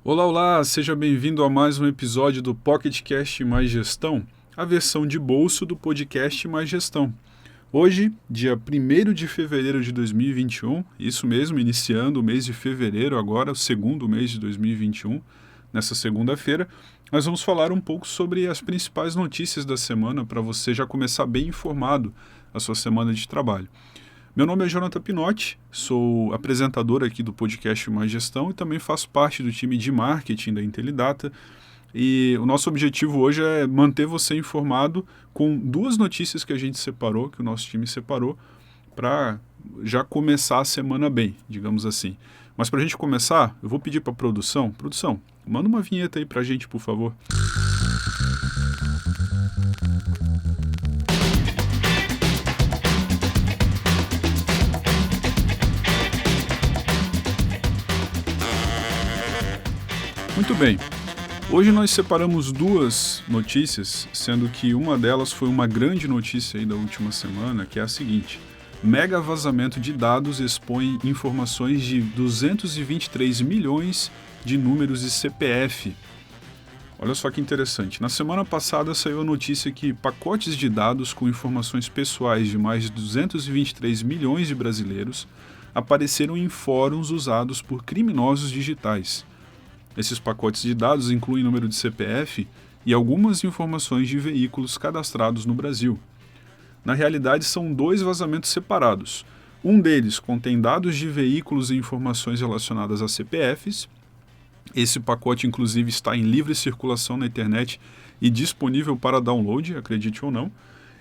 Olá, olá, seja bem-vindo a mais um episódio do PocketCast Mais Gestão, a versão de bolso do podcast Mais Gestão. Hoje, dia 1º de fevereiro de 2021, isso mesmo, iniciando o mês de fevereiro agora, o segundo mês de 2021, nessa segunda-feira, nós vamos falar um pouco sobre as principais notícias da semana para você já começar bem informado a sua semana de trabalho. Meu nome é Jonathan Pinotti, sou apresentador aqui do podcast Mais Gestão e também faço parte do time de marketing da Intelidata. E o nosso objetivo hoje é manter você informado com duas notícias que a gente separou, que o nosso time separou, para já começar a semana bem, digamos assim. Mas para a gente começar, eu vou pedir para a produção, manda uma vinheta aí para a gente, por favor. Muito bem, hoje nós separamos duas notícias, sendo que uma delas foi uma grande notícia aí da última semana, que é a seguinte: mega vazamento de dados expõe informações de 223 milhões de números de CPF. Olha só que interessante, na semana passada saiu a notícia que pacotes de dados com informações pessoais de mais de 223 milhões de brasileiros apareceram em fóruns usados por criminosos digitais. Esses pacotes de dados incluem número de CPF e algumas informações de veículos cadastrados no Brasil. Na realidade, são dois vazamentos separados. Um deles contém dados de veículos e informações relacionadas a CPFs. Esse pacote, inclusive, está em livre circulação na internet e disponível para download, acredite ou não.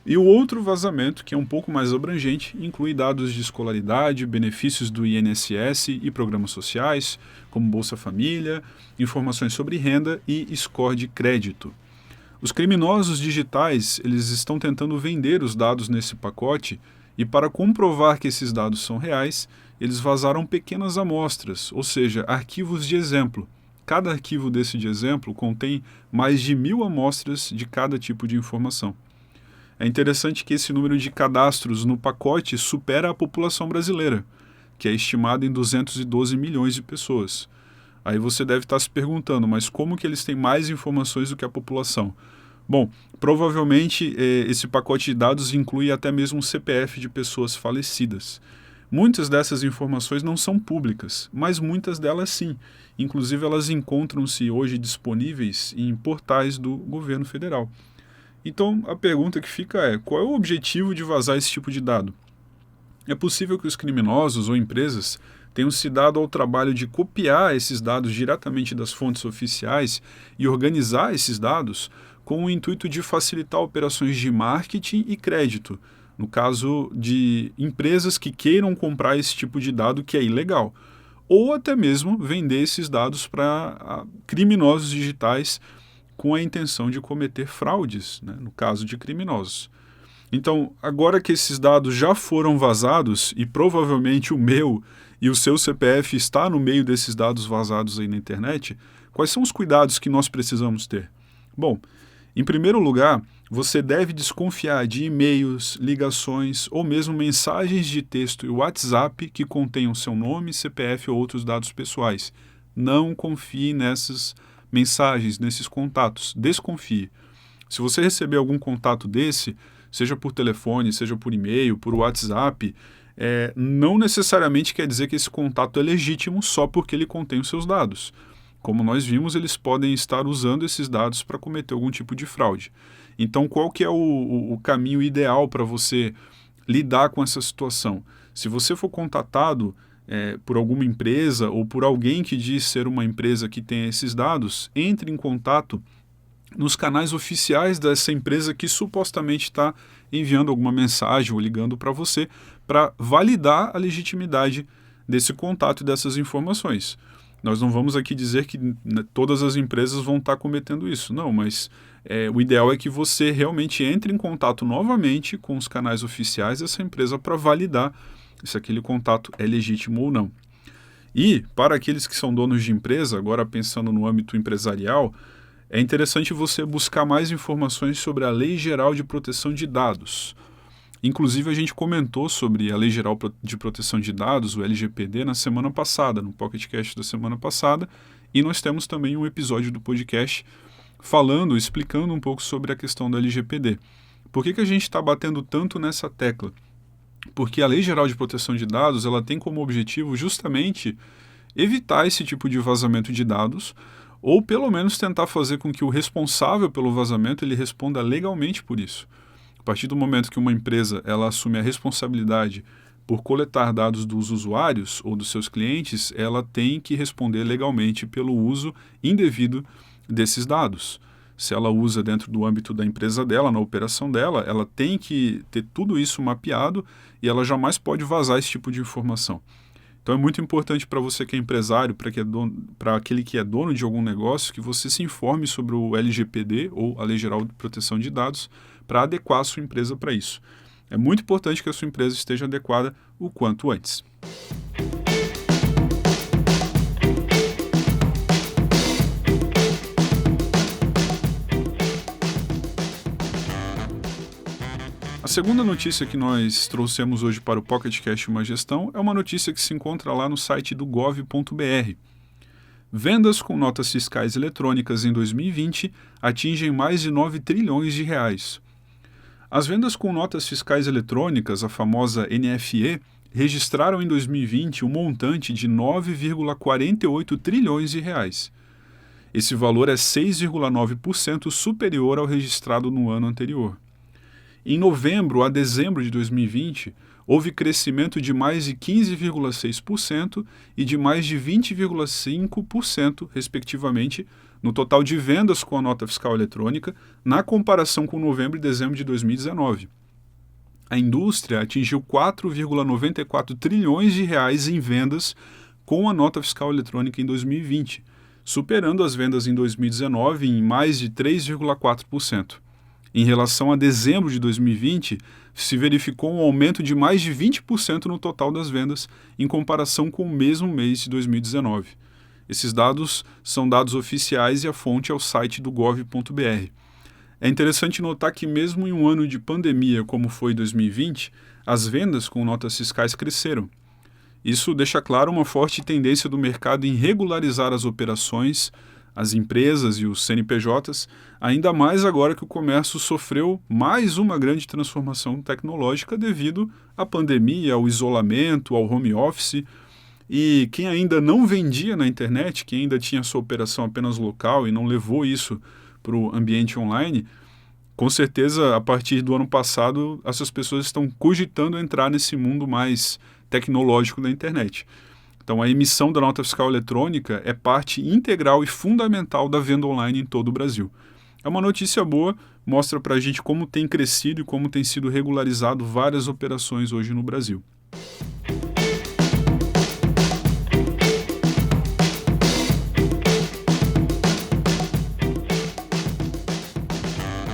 E o outro vazamento, que é um pouco mais abrangente, inclui dados de escolaridade, benefícios do INSS e programas sociais, como Bolsa Família, informações sobre renda e score de crédito. Os criminosos digitais, eles estão tentando vender os dados nesse pacote e, para comprovar que esses dados são reais, eles vazaram pequenas amostras, ou seja, arquivos de exemplo. Cada arquivo desse de exemplo contém mais de 1.000 amostras de cada tipo de informação. É interessante que esse número de cadastros no pacote supera a população brasileira, que é estimada em 212 milhões de pessoas. Aí você deve estar se perguntando, mas como que eles têm mais informações do que a população? Bom, provavelmente esse pacote de dados inclui até mesmo o CPF de pessoas falecidas. Muitas dessas informações não são públicas, mas muitas delas sim. Inclusive elas encontram-se hoje disponíveis em portais do governo federal. Então, a pergunta que fica é: qual é o objetivo de vazar esse tipo de dado? É possível que os criminosos ou empresas tenham se dado ao trabalho de copiar esses dados diretamente das fontes oficiais e organizar esses dados com o intuito de facilitar operações de marketing e crédito, no caso de empresas que queiram comprar esse tipo de dado que é ilegal, ou até mesmo vender esses dados para criminosos digitais com a intenção de cometer fraudes, né, no caso de criminosos. Então, agora que esses dados já foram vazados e provavelmente o meu e o seu CPF está no meio desses dados vazados aí na internet, quais são os cuidados que nós precisamos ter? Bom, em primeiro lugar, você deve desconfiar de e-mails, ligações ou mesmo mensagens de texto e WhatsApp que contenham seu nome, CPF ou outros dados pessoais. Não confie nessas mensagens, nesses contatos, desconfie. Se você receber algum contato desse, seja por telefone, seja por e-mail, por WhatsApp, não necessariamente quer dizer que esse contato é legítimo só porque ele contém os seus dados. Como nós vimos, eles podem estar usando esses dados para cometer algum tipo de fraude. Então, qual que é o caminho ideal para você lidar com essa situação? Se você for contatado por alguma empresa ou por alguém que diz ser uma empresa que tem esses dados, entre em contato nos canais oficiais dessa empresa que supostamente está enviando alguma mensagem ou ligando para você para validar a legitimidade desse contato e dessas informações. Nós não vamos aqui dizer que todas as empresas vão estar cometendo isso, não, mas o ideal é que você realmente entre em contato novamente com os canais oficiais dessa empresa para validar se aquele contato é legítimo ou não. E, para aqueles que são donos de empresa, agora pensando no âmbito empresarial, é interessante você buscar mais informações sobre a Lei Geral de Proteção de Dados. Inclusive, a gente comentou sobre a Lei Geral de Proteção de Dados, o LGPD, na semana passada, no PocketCast da semana passada, E nós temos também um episódio do podcast explicando um pouco sobre a questão do LGPD. Por que a gente está batendo tanto nessa tecla? Porque a Lei Geral de Proteção de Dados ela tem como objetivo justamente evitar esse tipo de vazamento de dados, ou pelo menos tentar fazer com que o responsável pelo vazamento ele responda legalmente por isso. A partir do momento que uma empresa ela assume a responsabilidade por coletar dados dos usuários ou dos seus clientes, ela tem que responder legalmente pelo uso indevido desses dados. Se ela usa dentro do âmbito da empresa dela, na operação dela, ela tem que ter tudo isso mapeado e ela jamais pode vazar esse tipo de informação. Então é muito importante para você que é empresário, para aquele que é dono de algum negócio, que você se informe sobre o LGPD, ou a Lei Geral de Proteção de Dados, para adequar a sua empresa para isso. É muito importante que a sua empresa esteja adequada o quanto antes. A segunda notícia que nós trouxemos hoje para o PocketCast Uma Gestão é uma notícia que se encontra lá no site do gov.br. Vendas com notas fiscais eletrônicas em 2020 atingem mais de 9 trilhões de reais. As vendas com notas fiscais eletrônicas, a famosa NFE, registraram em 2020 um montante de 9,48 trilhões de reais. Esse valor é 6,9% superior ao registrado no ano anterior. Em novembro a dezembro de 2020, houve crescimento de mais de 15,6% e de mais de 20,5%, respectivamente, no total de vendas com a nota fiscal eletrônica, na comparação com novembro e dezembro de 2019. A indústria atingiu 4,94 trilhões de reais em vendas com a nota fiscal eletrônica em 2020, superando as vendas em 2019 em mais de 3,4%. Em relação a dezembro de 2020, se verificou um aumento de mais de 20% no total das vendas em comparação com o mesmo mês de 2019. Esses dados são dados oficiais e a fonte é o site do gov.br. É interessante notar que mesmo em um ano de pandemia como foi 2020, as vendas com notas fiscais cresceram. Isso deixa claro uma forte tendência do mercado em regularizar as operações, as empresas e os CNPJs, ainda mais agora que o comércio sofreu mais uma grande transformação tecnológica devido à pandemia, ao isolamento, ao home office. E quem ainda não vendia na internet, quem ainda tinha sua operação apenas local e não levou isso para o ambiente online, com certeza, a partir do ano passado, essas pessoas estão cogitando entrar nesse mundo mais tecnológico da internet. Então, a emissão da nota fiscal eletrônica é parte integral e fundamental da venda online em todo o Brasil. É uma notícia boa, mostra para a gente como tem crescido e como tem sido regularizado várias operações hoje no Brasil.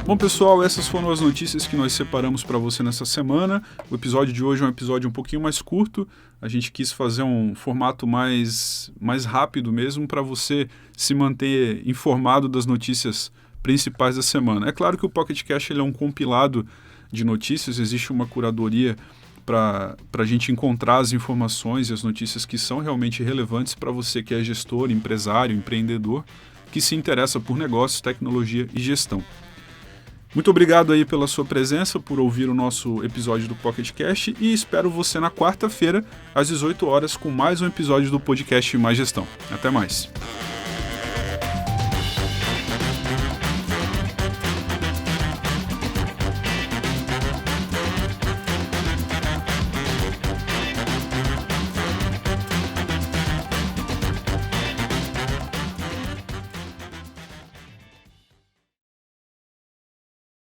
Bom, pessoal, essas foram as notícias que nós separamos para você nessa semana. O episódio de hoje é um episódio um pouquinho mais curto. A gente quis fazer um formato mais rápido mesmo para você se manter informado das notícias principais da semana. É claro que o PocketCast ele é um compilado de notícias, existe uma curadoria para a gente encontrar as informações e as notícias que são realmente relevantes para você que é gestor, empresário, empreendedor, que se interessa por negócios, tecnologia e gestão. Muito obrigado aí pela sua presença, por ouvir o nosso episódio do PocketCast e espero você na quarta-feira, às 18 horas, com mais um episódio do podcast Mais Gestão. Até mais!